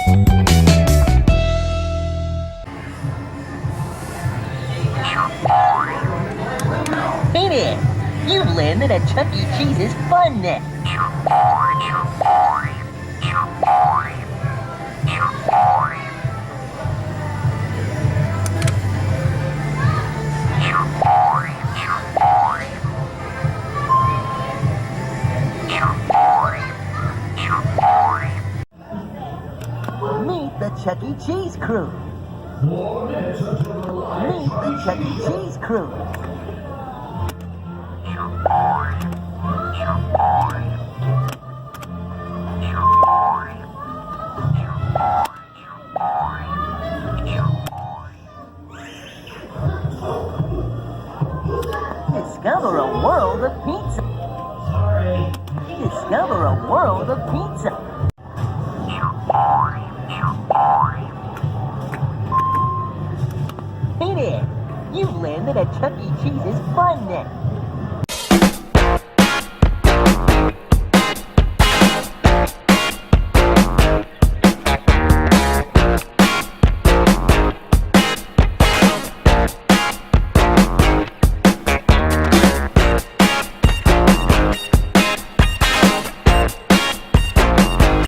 Hey there! You've landed at Chuck E. Cheese's Fun Net. Meet the Chuck E. Cheese crew. Meet the Chuck E. Cheese crew. Discover a world of pizza. Discover a world of pizza. Hey there! You've landed at Chuck E. Cheese's Fun Net.